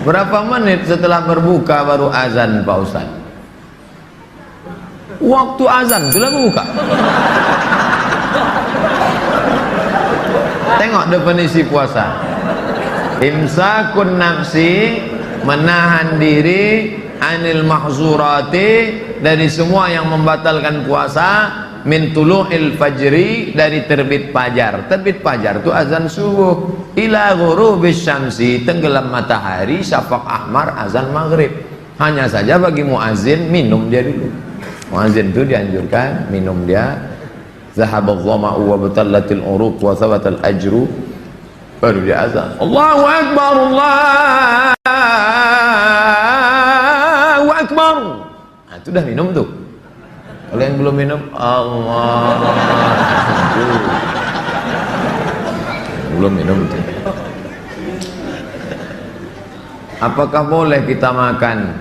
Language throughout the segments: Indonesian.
Berapa menit setelah berbuka baru azan Pak Ustaz? Waktu azan sudah berbuka. Tengok definisi puasa. Imsakun nafsi, menahan diri, anil mahzurati, dari semua yang membatalkan puasa, min tulu'il fajri, dari terbit fajar. Terbit fajar itu azan subuh, ila ghurubis syamsi, tenggelam matahari, syafaq ahmar, azan maghrib. Hanya saja bagi muazin minum dia dulu. Muazin itu dianjurkan minum dia. Zahabadh dhama'u wa batallatil uruq wa thabatal ajru, baru dia azan. Allahu akbar, Allahu akbar. Nah, itu dah minum tuh. Kalau yang belum minum, Allah, belum minum tuh. Apakah boleh kita makan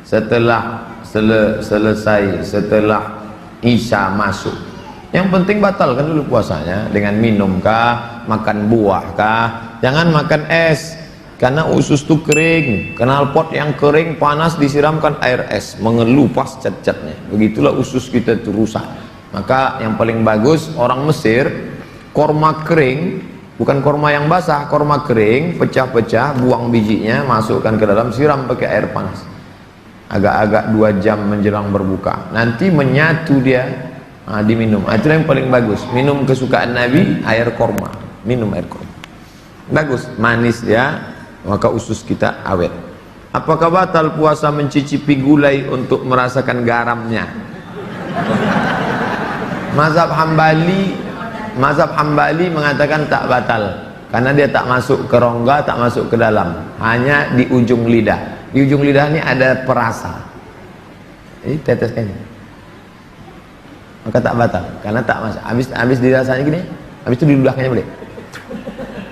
setelah selesai, setelah Isya masuk? Yang penting batalkan dulu puasanya dengan minum kah, makan buah kah. Jangan makan es, karena usus itu kering. Knalpot yang kering panas disiramkan air es, mengelupas cat-catnya. Begitulah usus kita itu rusak. Maka yang paling bagus, orang Mesir korma kering, bukan korma yang basah, korma kering pecah-pecah, buang bijinya, masukkan ke dalam, siram pakai air panas agak-agak 2 jam menjelang berbuka, nanti menyatu dia. Diminum. Itu yang paling bagus. Minum kesukaan Nabi, air korma. Minum air korma. Bagus, manis ya, maka usus kita awet. Apakah batal puasa mencicipi gulai untuk merasakan garamnya? Mazhab Hambali mengatakan tak batal, karena dia tak masuk ke rongga, tak masuk ke dalam, hanya di ujung lidah. Di ujung lidah ini ada perasa. Jadi teteskan, maka tak batal, karena tak masuk. Habis dirasanya gini, habis itu di belakangnya boleh.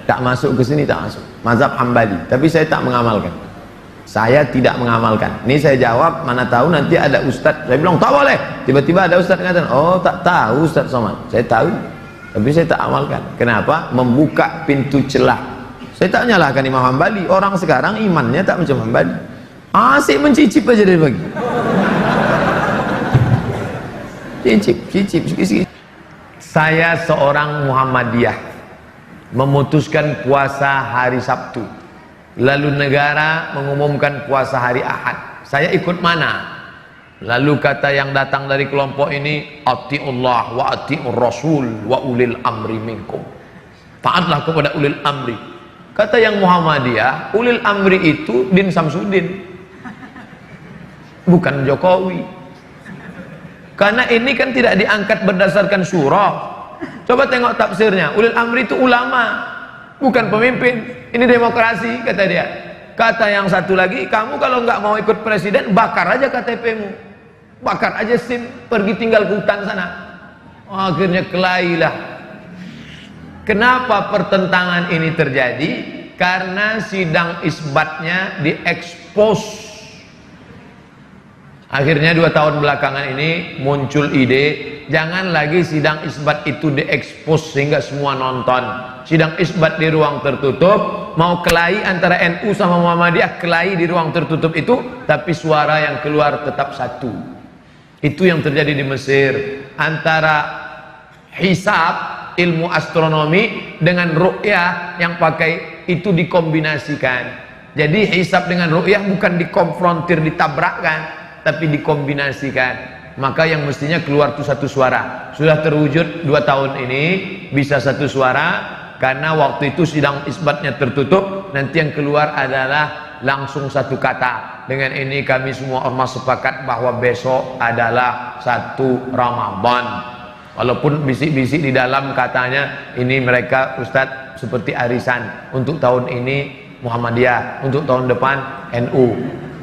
Tak masuk ke sini, tak masuk. Mazhab Hambali. Tapi saya tak mengamalkan. Saya tidak mengamalkan. Ini saya jawab, mana tahu nanti ada ustadz. Saya bilang tak boleh. Tiba-tiba ada ustadz mengatakan, oh tak tahu Ustadz Somad. Saya tahu, tapi saya tak amalkan. Kenapa? Membuka pintu celah. Saya tak nyalahkan Imam Hambali. Orang sekarang imannya tak macam Hambali. Asik mencicip aja dari pagi. Cicip. Saya seorang Muhammadiyah, memutuskan puasa hari Sabtu, lalu negara mengumumkan puasa hari Ahad. Saya ikut mana? Lalu kata yang datang dari kelompok ini, atiullah wa atiur rasul wa ulil amri minkum. Taatlah kepada ulil amri. Kata yang Muhammadiyah, ulil amri itu Din Samsudin, bukan Jokowi. Karena ini kan tidak diangkat berdasarkan surah. Coba tengok tafsirnya. Ulil amri itu ulama, bukan pemimpin. Ini demokrasi, kata dia. Kata yang satu lagi, kamu kalau nggak mau ikut presiden, bakar aja KTP-mu, bakar aja SIM, pergi tinggal ke hutan sana. Akhirnya kelailah. Kenapa pertentangan ini terjadi? Karena sidang isbatnya diekspos. Akhirnya 2 tahun belakangan ini muncul ide, jangan lagi sidang isbat itu diekspos sehingga semua nonton. Sidang isbat di ruang tertutup, mau kelahi antara NU sama Muhammadiyah, kelahi di ruang tertutup itu, tapi suara yang keluar tetap satu. Itu yang terjadi di Mesir. Antara hisab, ilmu astronomi, dengan ru'yah yang pakai itu dikombinasikan. Jadi hisab dengan ru'yah bukan dikonfrontir, ditabrakkan, tapi dikombinasikan. Maka yang mestinya keluar itu satu suara. Sudah terwujud 2 tahun ini bisa satu suara, karena waktu itu sidang isbatnya tertutup, nanti yang keluar adalah langsung satu kata. Dengan ini kami semua ormas sepakat bahwa besok adalah 1 Ramadan. Walaupun bisik-bisik di dalam katanya ini mereka Ustadz seperti arisan, untuk tahun ini Muhammadiyah, untuk tahun depan NU.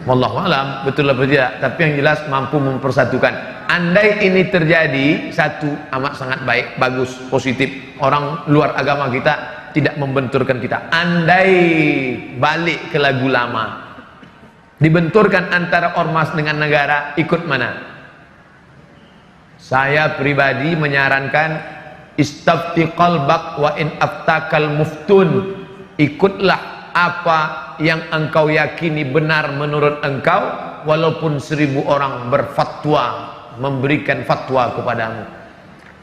Wallahu alam, betul atau tidak, tapi yang jelas mampu mempersatukan. Andai ini terjadi, satu, amat sangat baik, bagus, positif. Orang luar agama kita tidak membenturkan kita. Andai balik ke lagu lama, dibenturkan antara ormas dengan negara, ikut mana? Saya pribadi menyarankan istafti qalbak wa in aftakal muftun. Ikutlah apa yang engkau yakini benar menurut engkau, walaupun 1000 orang berfatwa, memberikan fatwa kepadamu.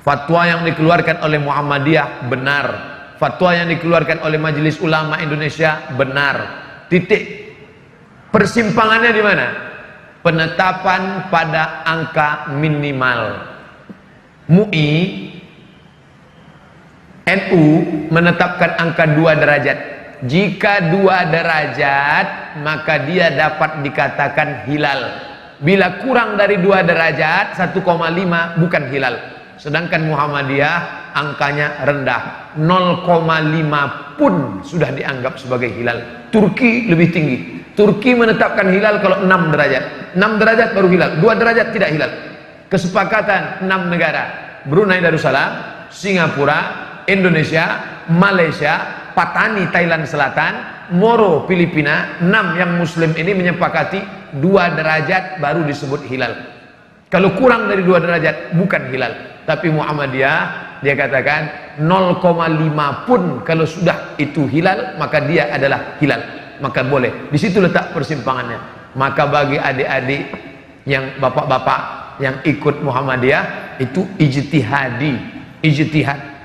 Fatwa yang dikeluarkan oleh Muhammadiyah benar, fatwa yang dikeluarkan oleh Majelis Ulama Indonesia benar. Titik. Persimpangannya di mana? Penetapan pada angka minimal. MUI NU menetapkan angka 2 derajat. Jika 2 derajat, maka dia dapat dikatakan hilal. Bila kurang dari 2 derajat, 1,5 bukan hilal. Sedangkan Muhammadiyah angkanya rendah, 0,5 pun sudah dianggap sebagai hilal. Turki lebih tinggi. Turki menetapkan hilal kalau 6 derajat. 6 derajat baru hilal, 2 derajat tidak hilal. Kesepakatan 6 negara: Brunei Darussalam, Singapura, Indonesia, Malaysia, Patani Thailand Selatan, Moro Filipina. 6 yang muslim ini menyepakati 2 derajat baru disebut hilal. Kalau kurang dari 2 derajat bukan hilal. Tapi Muhammadiyah dia katakan 0,5 pun kalau sudah itu hilal, maka dia adalah hilal, maka boleh. Di situ letak persimpangannya. Maka bagi adik-adik yang bapak-bapak yang ikut Muhammadiyah itu ijtihad,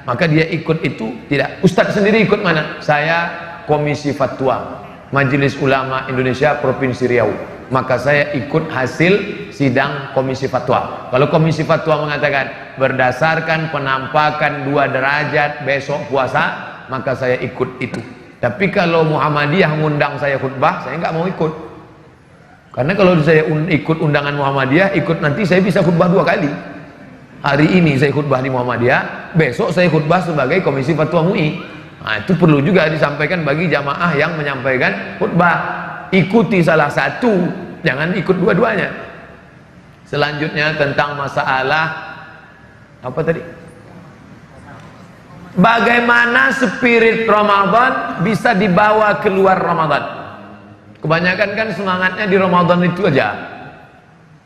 maka dia ikut itu tidak. Ustadz sendiri ikut mana? Saya Komisi Fatwa Majelis Ulama Indonesia Provinsi Riau, maka saya ikut hasil sidang Komisi Fatwa. Kalau Komisi Fatwa mengatakan berdasarkan penampakan 2 derajat besok puasa, maka saya ikut itu. Tapi kalau Muhammadiyah ngundang saya khutbah, saya nggak mau ikut. Karena kalau saya ikut undangan Muhammadiyah, ikut nanti saya bisa khutbah 2 kali. Hari ini saya khutbah di Muhammadiyah, besok saya khutbah sebagai Komisi Fatwa MUI. Nah, itu perlu juga disampaikan bagi jamaah yang menyampaikan khutbah. Ikuti salah satu, jangan ikut dua-duanya. Selanjutnya tentang masalah apa tadi? Bagaimana spirit Ramadan bisa dibawa keluar Ramadan? Kebanyakan kan semangatnya di Ramadan itu aja.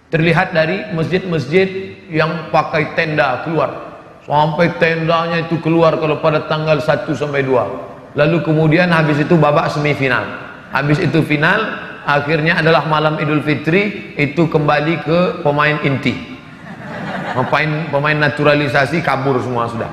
Terlihat dari masjid-masjid yang pakai tenda keluar. Sampai tendanya itu keluar kalau pada tanggal 1 sampai 2. Lalu kemudian habis itu babak semifinal. Habis itu final, akhirnya adalah malam Idul Fitri, itu kembali ke pemain inti. Pemain naturalisasi kabur semua sudah.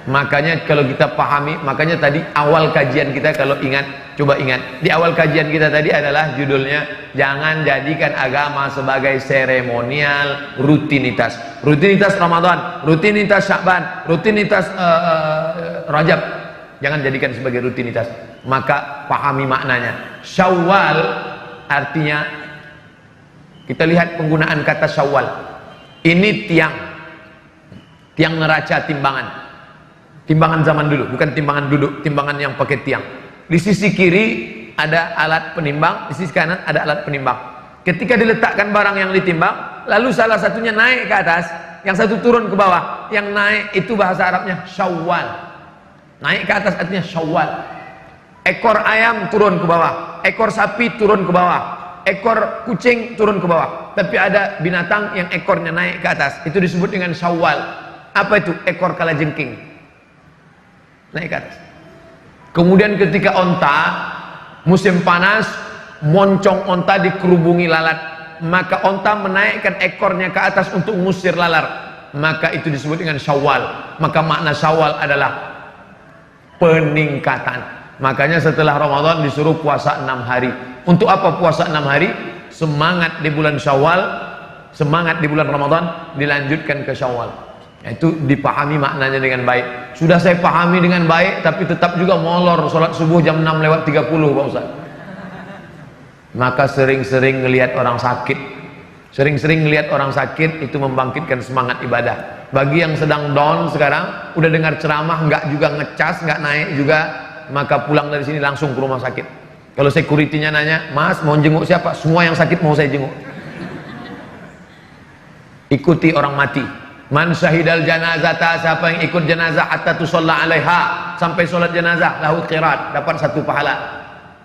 Makanya kalau kita pahami, makanya tadi awal kajian kita, kalau ingat, coba ingat, di awal kajian kita tadi adalah judulnya jangan jadikan agama sebagai seremonial, rutinitas. Rutinitas Ramadan, rutinitas Sya'ban, rutinitas Rajab, jangan jadikan sebagai rutinitas. Maka pahami maknanya. Syawal artinya, kita lihat penggunaan kata Syawal. Ini tiang neraca timbangan. Timbangan zaman dulu, bukan timbangan duduk, timbangan yang pakai tiang. Di sisi kiri ada alat penimbang, di sisi kanan ada alat penimbang. Ketika diletakkan barang yang ditimbang, lalu salah satunya naik ke atas, yang satu turun ke bawah. Yang naik itu bahasa Arabnya syawal. Naik ke atas artinya syawal. Ekor ayam turun ke bawah, ekor sapi turun ke bawah, ekor kucing turun ke bawah. Tapi ada binatang yang ekornya naik ke atas, itu disebut dengan syawal. Apa itu? Ekor kalajengking naik ke atas. Kemudian ketika onta musim panas, moncong onta dikerubungi lalat, maka onta menaikkan ekornya ke atas untuk mengusir lalat, maka itu disebut dengan syawal. Maka makna syawal adalah peningkatan. Makanya setelah Ramadan disuruh puasa 6 hari. Untuk apa puasa 6 hari? Semangat di bulan Syawal, semangat di bulan Ramadan dilanjutkan ke Syawal. Itu dipahami maknanya dengan baik. Sudah saya pahami dengan baik, tapi tetap juga molor sholat subuh jam 6:30 Pak Ustaz. Maka sering-sering ngelihat orang sakit, sering-sering ngelihat orang sakit itu membangkitkan semangat ibadah. Bagi yang sedang down sekarang, udah dengar ceramah nggak juga ngecas, nggak naik juga, maka pulang dari sini langsung ke rumah sakit. Kalau security-nya nanya, Mas mau jenguk siapa? Semua yang sakit mau saya jenguk. Ikuti orang mati. Man syahidal janazata, siapa yang ikut jenazah hatta tusalla alaiha, sampai sholat jenazah, lahu qirat, dapat 1 pahala.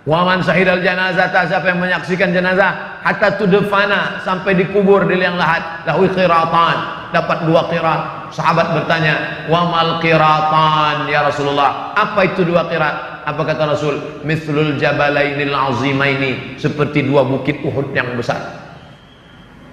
Wa man syahidal janazata, siapa yang menyaksikan jenazah hatta tudfana, sampai dikubur di liang lahat, lahu qiratan, dapat 2 qirat. Sahabat bertanya, wa mal qiratan ya Rasulullah, apa itu 2 qirat? Apa kata Rasul? Mithlul jabalainil azimaini, seperti dua bukit Uhud yang besar.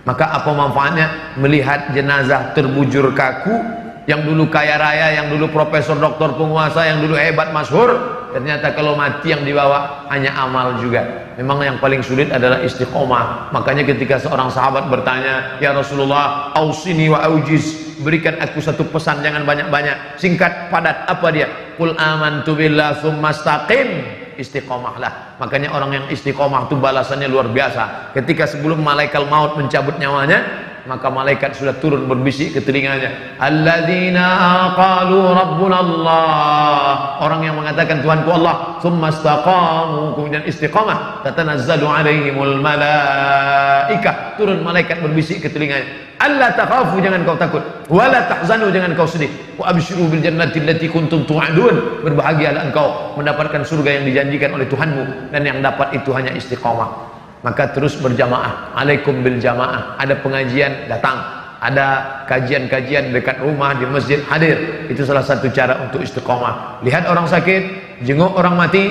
Maka apa manfaatnya melihat jenazah terbujur kaku, yang dulu kaya raya, yang dulu profesor, doktor, penguasa, yang dulu hebat, masyhur, ternyata kalau mati yang dibawa hanya amal juga. Memang yang paling sulit adalah istiqomah. Makanya ketika seorang sahabat bertanya, "Ya Rasulullah, ausini wa aujiz, berikan aku satu pesan, jangan banyak-banyak, singkat padat." Apa dia? Qul amantu billah tsumma istaqim. Istiqomahlah. Makanya orang yang istiqomah itu balasannya luar biasa. Ketika sebelum malaikat maut mencabut nyawanya, maka malaikat sudah turun berbisik ke telinganya, alladzina qalu rabbuna Allah, orang yang mengatakan Tuhanku Allah, tsumma istaqamu, kemudian istiqamah, tatanazzalu alaihimul malaikah, turun malaikat berbisik ke telinganya, alla takhafu, jangan kau takut, wala tahzanu, jangan kau sedih, wa abshiru bil jannati allati kuntum tu'adun, berbahagialah engkau mendapatkan surga yang dijanjikan oleh Tuhanmu, dan yang dapat itu hanya istiqamah. Maka terus berjamaah, alaikum bil jamaah. Ada pengajian, datang. Ada kajian-kajian dekat rumah, di masjid, hadir. Itu salah satu cara untuk istiqomah. Lihat orang sakit, jenguk orang mati,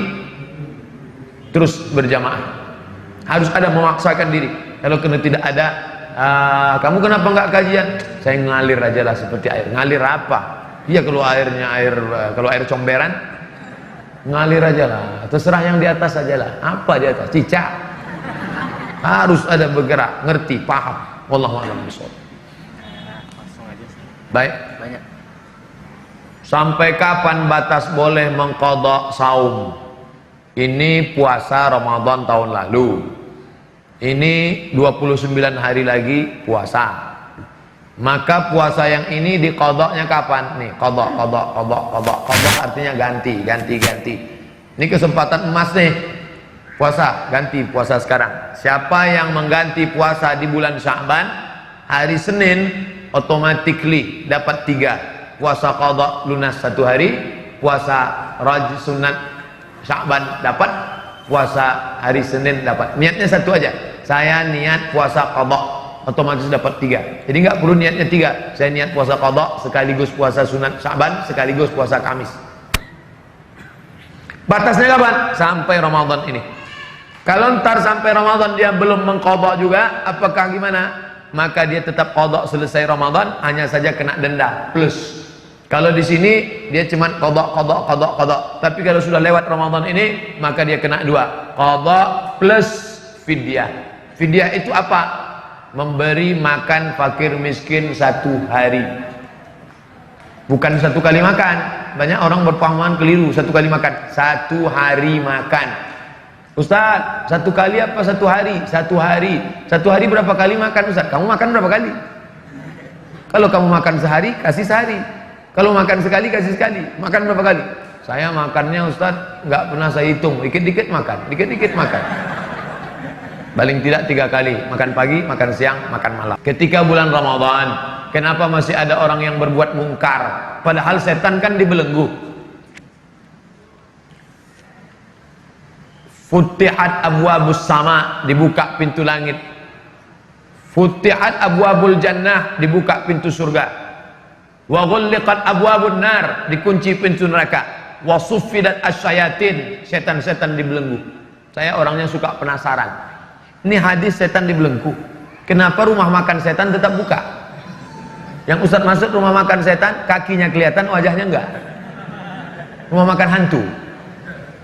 terus berjamaah. Harus ada memaksakan diri. Kalau kena tidak ada, kamu kenapa enggak kajian? Saya ngalir aja lah seperti air. Ngalir apa? Iya, kalau kalau air comberan, ngalir aja lah. Terserah yang di atas aja lah. Apa di atas? Cicak. Harus ada bergerak, ngerti, paham. Wallahu a'lam bishawab. Baik. Banyak. Sampai kapan batas boleh mengqadha saum? Ini puasa Ramadan tahun lalu. Ini 29 hari lagi puasa. Maka puasa yang ini diqadhanya kapan? Nih, qadha artinya ganti. Ini kesempatan emas nih. Puasa, ganti puasa sekarang. Siapa yang mengganti puasa di bulan Sya'ban, hari Senin automatically dapat 3. Puasa qadha lunas 1 hari, puasa raj sunat Sya'ban dapat, puasa hari Senin dapat. Niatnya satu aja. Saya niat puasa qadha, otomatis dapat 3. Jadi nggak perlu niatnya 3. Saya niat puasa qadha sekaligus puasa sunat Sya'ban sekaligus puasa Kamis. Batasnya kapan? Sampai Ramadan ini. Kalau ntar sampai Ramadan dia belum mengqadha juga, apakah gimana? Maka dia tetap qadha selesai Ramadan, hanya saja kena denda plus. Kalau di sini dia cuma qadha. Tapi kalau sudah lewat Ramadan ini, maka dia kena 2. Qadha plus fidyah. Fidyah itu apa? Memberi makan fakir miskin 1 hari. Bukan 1 kali makan. Banyak orang berpahaman keliru, 1 kali makan. 1 hari makan. Ustaz, 1 kali apa 1 hari? 1 hari. 1 hari berapa kali makan Ustaz? Kamu makan berapa kali? Kalau kamu makan sehari, kasih sehari. Kalau makan sekali, kasih sekali. Makan berapa kali? Saya makannya Ustaz, nggak pernah saya hitung. Dikit-dikit makan. Paling tidak 3 kali. Makan pagi, makan siang, makan malam. Ketika bulan Ramadan, kenapa masih ada orang yang berbuat mungkar? Padahal setan kan dibelenggu. Futihat abwabus sama, dibuka pintu langit. Futihat abwabul jannah, dibuka pintu surga. Wa ghulliqat abwabun nar, dikunci pintu neraka. Wa suffidat asyayatin, setan-setan dibelenggu. Saya orangnya suka penasaran. Ini hadis setan dibelenggu. Kenapa rumah makan setan tetap buka? Yang Ustaz masuk rumah makan setan, kakinya kelihatan, wajahnya enggak. Rumah makan hantu.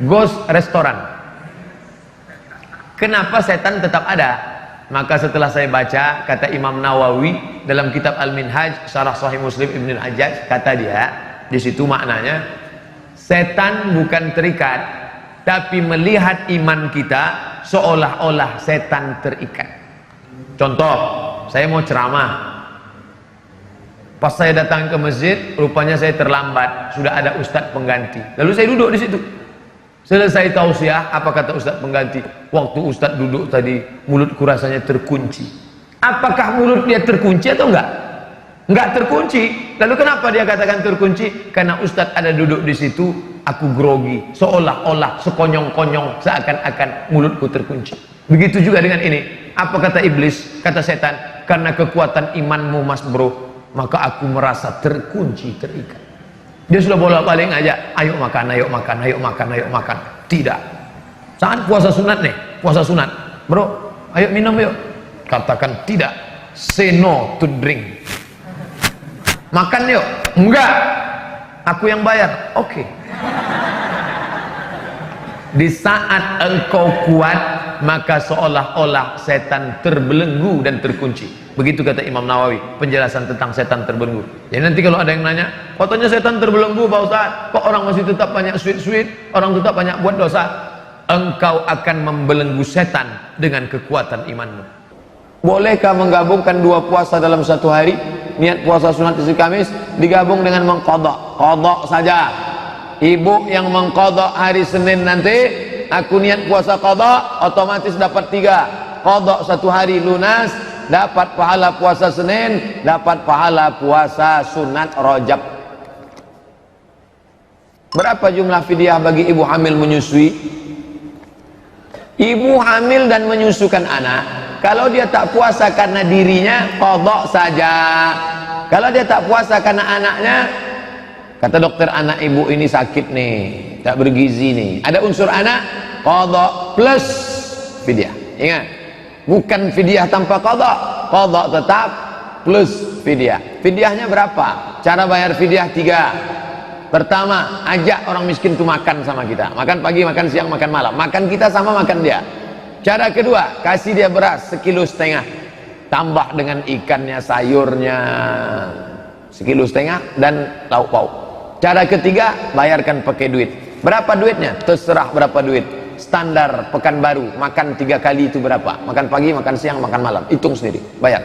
Ghost restoran. Kenapa setan tetap ada? Maka setelah saya baca, kata Imam Nawawi dalam kitab Al-Minhaj Syarah Sahih Muslim Ibn Al-Hajjaj, kata dia, di situ maknanya setan bukan terikat, tapi melihat iman kita seolah-olah setan terikat. Contoh, saya mau ceramah. Pas saya datang ke masjid, rupanya saya terlambat, sudah ada ustadz pengganti. Lalu saya duduk di situ. Selesai tausiah, apa kata ustadz pengganti? Waktu ustadz duduk tadi, mulutku rasanya terkunci. Apakah mulut dia terkunci atau enggak? Enggak terkunci. Lalu kenapa dia katakan terkunci? Karena ustadz ada duduk di situ, aku grogi, seolah-olah, sekonyong-konyong, seakan-akan mulutku terkunci. Begitu juga dengan ini. Apa kata iblis? Kata setan, karena kekuatan imanmu mas bro, maka aku merasa terkunci, terikat. Dia sudah bolak-balik ngajak, ayo makan, ayo makan, ayo makan, ayo makan. Tidak. Saat puasa sunat nih, puasa sunat, bro, ayo minum yuk. Katakan tidak. Say no to drink. Makan yuk. Enggak. Aku yang bayar. Oke. Di saat engkau kuat, maka seolah-olah setan terbelenggu dan terkunci. Begitu kata Imam Nawawi, penjelasan tentang setan terbelenggu. Jadi nanti kalau ada yang nanya, katanya setan terbelenggu Pak Ustaz, kok orang masih tetap banyak sweet-sweet, orang tetap banyak buat dosa? Engkau akan membelenggu setan dengan kekuatan imanmu. Bolehkah menggabungkan dua puasa dalam satu hari? Niat puasa sunat isi Kamis digabung dengan mengqadha. Qadha saja. Ibu yang mengqadha hari Senin nanti, aku niat puasa qadha, otomatis dapat 3. Qadha satu hari lunas, dapat pahala puasa Senin, dapat pahala puasa sunat Rajab. Berapa jumlah fidyah bagi ibu hamil menyusui? Ibu hamil dan menyusukan anak, kalau dia tak puasa karena dirinya, qadha saja. Kalau dia tak puasa karena anaknya, kata dokter anak ibu ini sakit nih, tak bergizi nih, ada unsur anak, qadha plus fidyah. Ingat, bukan fidyah tanpa qadha, qadha tetap plus fidyah. Fidyahnya berapa? Cara bayar fidyah 3. Pertama, ajak orang miskin itu makan sama kita, makan pagi, makan siang, makan malam, makan kita sama makan dia. Cara kedua, kasih dia beras 1,5 kilo, tambah dengan ikannya, sayurnya 1,5 kilo dan lauk pauk. Cara ketiga, bayarkan pakai duit. Berapa duitnya? Terserah berapa duit. Standar Pekanbaru, makan 3 kali itu berapa? Makan pagi, makan siang, makan malam. Hitung sendiri, bayar.